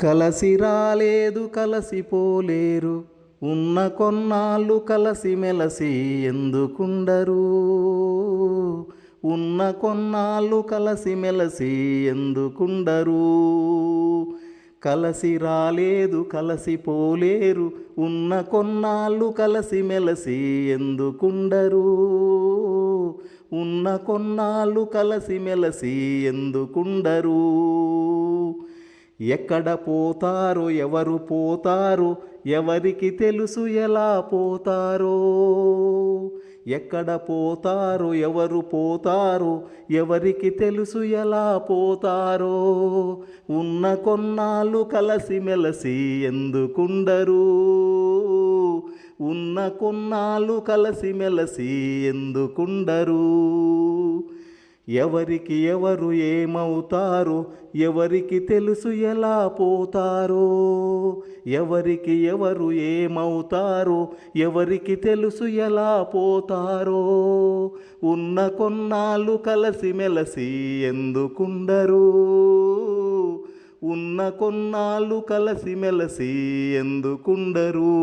కలసి రాలేదు కలసిపోలేరు, ఉన్న కొన్నాళ్ళు కలసి మెలసి ఎందుకుండరు. ఉన్న కొన్నాళ్ళు కలసి మెలసి ఎందుకుండరు. కలసి రాలేదు కలసిపోలేరు, ఉన్న కొన్నాళ్ళు కలసి మెలసి ఎందుకుండరు. ఉన్న కొన్నాళ్ళు కలసి మెలసి ఎందుకుండరు. ఎక్కడ పోతారో ఎవరు పోతారో ఎవరికి తెలుసు ఎలా పోతారో. ఎక్కడ పోతారో ఎవరు పోతారో ఎవరికి తెలుసు ఎలా పోతారో. ఉన్న కొన్నాళ్ళు కలసి మెలసి ఎందుకుండరు. ఉన్న కొన్నాళ్ళు కలసి మెలసి ఎందుకుండరు. ఎవరికి ఎవరు ఏమవుతారో ఎవరికి తెలుసు ఎలా పోతారో. ఎవరికి ఎవరు ఏమవుతారో ఎవరికి తెలుసు ఎలా పోతారో. ఉన్న కొన్నాళ్ళు కలసి మెలసి ఎందుకుండరు. ఉన్న కొన్నాళ్ళు కలసి మెలసి ఎందుకుండరు.